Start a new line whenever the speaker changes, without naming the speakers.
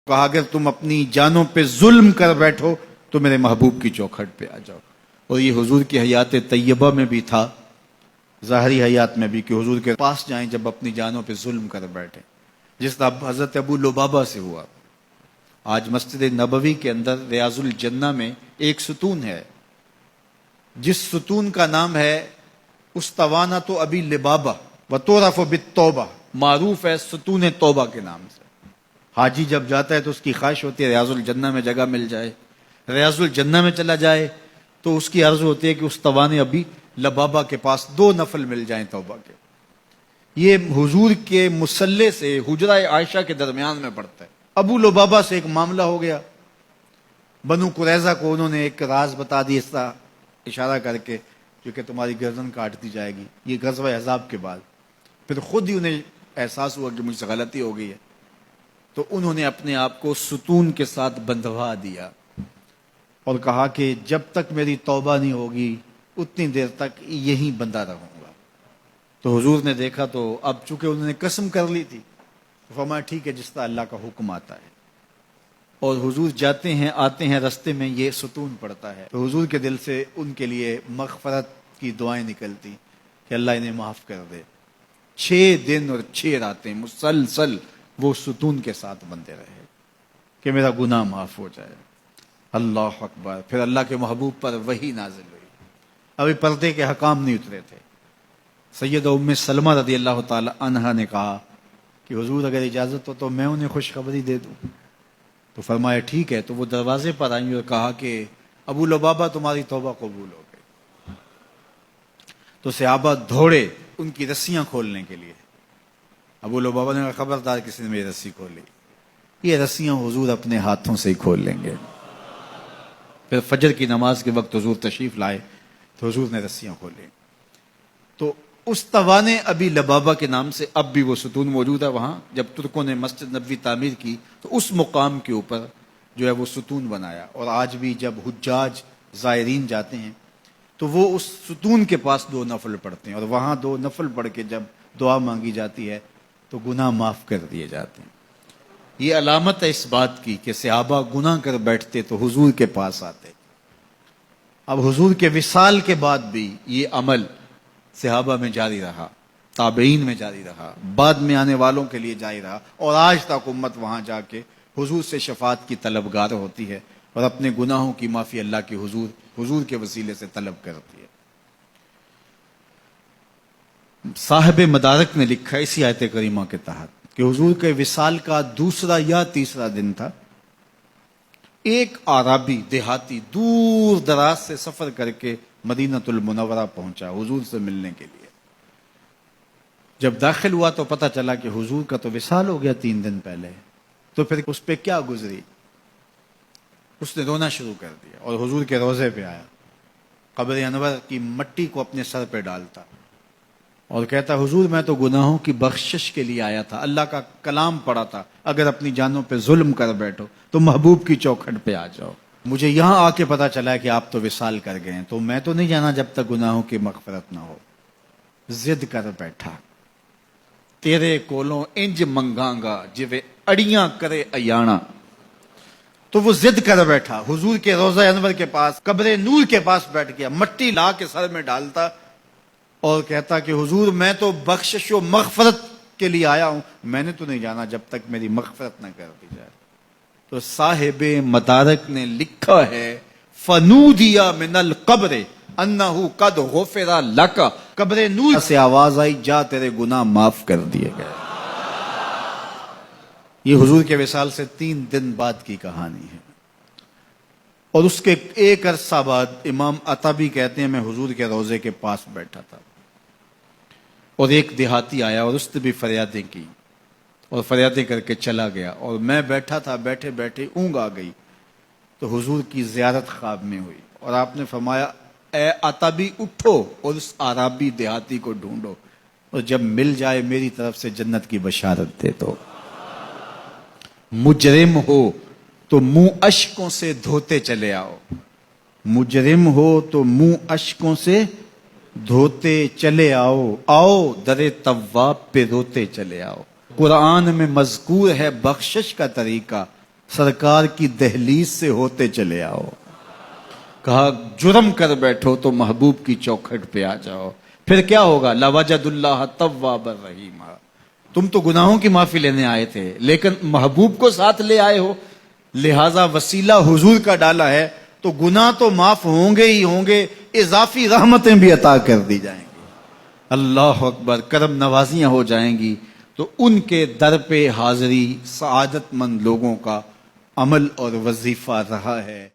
کہا اگر تم اپنی جانوں پہ ظلم کر بیٹھو تو میرے محبوب کی چوکھٹ پہ آ جاؤ. اور یہ حضور کی حیات طیبہ میں بھی تھا، ظاہری حیات میں بھی، کہ حضور کے پاس جائیں جب اپنی جانوں پہ ظلم کر بیٹھے، جس طرح حضرت ابو لبابہ سے ہوا. آج مسجد نبوی کے اندر ریاض الجنہ میں ایک ستون ہے، جس ستون کا نام ہے استوانۃ ابی لبابہ وتعرف بالتوبہ، معروف ہے ستون توبہ کے نام سے. حاجی جب جاتا ہے تو اس کی خواہش ہوتی ہے ریاض الجنہ میں جگہ مل جائے. ریاض الجنہ میں چلا جائے تو اس کی عرض ہوتی ہے کہ استوان ابی لبابہ کے پاس 2 نفل مل جائیں توبہ کے. یہ حضور کے مصلی سے حجرہ عائشہ کے درمیان میں پڑتا ہے. ابو لبابہ سے ایک معاملہ ہو گیا، بنو قریظہ کو انہوں نے ایک راز بتا دی اس طرح اشارہ کر کے کہ تمہاری گردن کاٹ دی جائے گی. یہ غزوہ احزاب کے بعد پھر خود ہی انہیں احساس ہوا کہ مجھ سے غلطی ہو گئی ہے، تو انہوں نے اپنے آپ کو ستون کے ساتھ بندھوا دیا اور کہا کہ جب تک میری توبہ نہیں ہوگی اتنی دیر تک یہیں بندہ رہوں گا. تو حضور نے دیکھا تو اب چونکہ انہوں نے قسم کر لی تھی، فرمایا ٹھیک ہے جس طرح اللہ کا حکم آتا ہے. اور حضور جاتے ہیں آتے ہیں، رستے میں یہ ستون پڑتا ہے تو حضور کے دل سے ان کے لیے مغفرت کی دعائیں نکلتی کہ اللہ انہیں معاف کر دے. 6 دن اور 6 راتیں مسلسل وہ ستون کے ساتھ بندے رہے کہ میرا گناہ معاف ہو جائے. اللہ اکبر. پھر اللہ کے محبوب پر وحی نازل ہوئی، ابھی پردے کے حکام نہیں اترے تھے. سیدہ ام سلمہ رضی اللہ تعالی عنہا نے کہا کہ حضور اگر اجازت ہو تو میں انہیں خوشخبری دے دوں. تو فرمایا ٹھیک ہے. تو وہ دروازے پر آئیں اور کہا کہ ابو لبابہ تمہاری توبہ قبول ہو گئی. تو صحابہ دوڑے ان کی رسیاں کھولنے کے لیے. ابو لبابہ نے کہا خبردار کسی نے میری رسی کھولی، یہ رسیاں حضور اپنے ہاتھوں سے ہی کھول لیں گے. پھر فجر کی نماز کے وقت حضور تشریف لائے تو حضور نے رسیاں کھولیں. تو استوان ابی لبابہ کے نام سے اب بھی وہ ستون موجود ہے وہاں. جب ترکوں نے مسجد نبوی تعمیر کی تو اس مقام کے اوپر جو ہے وہ ستون بنایا. اور آج بھی جب حجاج زائرین جاتے ہیں تو وہ اس ستون کے پاس 2 نفل پڑھتے ہیں، اور وہاں 2 نفل پڑھ کے جب دعا مانگی جاتی ہے تو گناہ معاف کر دیے جاتے ہیں. یہ علامت ہے اس بات کی کہ صحابہ گناہ کر بیٹھتے تو حضور کے پاس آتے. اب حضور کے وصال کے بعد بھی یہ عمل صحابہ میں جاری رہا، تابعین میں جاری رہا، بعد میں آنے والوں کے لیے جاری رہا، اور آج تک امت وہاں جا کے حضور سے شفاعت کی طلبگار ہوتی ہے اور اپنے گناہوں کی معافی اللہ کے حضور کے وسیلے سے طلب کرتی ہے. صاحب مدارک نے لکھا اسی آیت کریمہ کے تحت کہ حضور کے وصال کا 2 یا 3 دن تھا. ایک عربی دیہاتی دور دراز سے سفر کر کے مدینۃ المنورہ پہنچا حضور سے ملنے کے لیے. جب داخل ہوا تو پتہ چلا کہ حضور کا تو وصال ہو گیا 3 دن پہلے. تو پھر اس پہ کیا گزری، اس نے رونا شروع کر دیا اور حضور کے روضے پہ آیا، قبر انور کی مٹی کو اپنے سر پہ ڈالتا اور کہتا حضور میں تو گناہوں کی بخشش کے لیے آیا تھا، اللہ کا کلام پڑھا تھا اگر اپنی جانوں پہ ظلم کر بیٹھو تو محبوب کی چوکھٹ پہ آ جاؤ. مجھے یہاں آ کے پتا چلا کہ آپ تو وصال کر گئے ہیں، تو میں تو نہیں جانا جب تک گناہوں کی مغفرت نہ ہو. ضد کر بیٹھا تیرے کولوں انج منگاں گا جویں اڑیاں کرے ایانا. تو وہ ضد کر بیٹھا حضور کے روضہ انور کے پاس، قبر نور کے پاس بیٹھ گیا، مٹی لا کے سر میں ڈالتا اور کہتا کہ حضور میں تو بخشش و مغفرت کے لیے آیا ہوں، میں نے تو نہیں جانا جب تک میری مغفرت نہ کر دی جائے. تو صاحب مدارک نے لکھا ہے فنودی من القبر انہ قد غفر لک، قبر نور سے آواز آئی جا تیرے گناہ معاف کر دیے گئے. یہ حضور کے وصال سے 3 دن بعد کی کہانی ہے. اور اس کے ایک عرصہ بعد امام عطبی کہتے ہیں میں حضور کے روضے کے پاس بیٹھا تھا اور ایک دیہاتی آیا اور اس نے بھی فریادیں کی اور فریادیں کر کے چلا گیا، اور میں بیٹھا تھا، بیٹھے بیٹھے اونگ آ گئی تو حضور کی زیارت خواب میں ہوئی اور آپ نے فرمایا اے عطبی اٹھو اور اس عربی دیہاتی کو ڈھونڈو اور جب مل جائے میری طرف سے جنت کی بشارت دے دو. مجرم ہو تو منہ اشکوں سے دھوتے چلے آؤ، مجرم ہو تو منہ اشکوں سے دھوتے چلے آؤ، آؤ در تواب پہ روتے چلے آؤ. قرآن میں مذکور ہے بخشش کا طریقہ، سرکار کی دہلیز سے ہوتے چلے آؤ. کہا جرم کر بیٹھو تو محبوب کی چوکھٹ پہ آ جاؤ. پھر کیا ہوگا؟ لَوَجَدُ اللَّهَ تَوَّابًا رَحِيمًا. تم تو گناہوں کی معافی لینے آئے تھے لیکن محبوب کو ساتھ لے آئے ہو، لہذا وسیلہ حضور کا ڈالا ہے تو گناہ تو معاف ہوں گے ہی ہوں گے، اضافی رحمتیں بھی عطا کر دی جائیں گی. اللہ اکبر. کرم نوازیاں ہو جائیں گی. تو ان کے در پہ حاضری سعادت مند لوگوں کا عمل اور وظیفہ رہا ہے.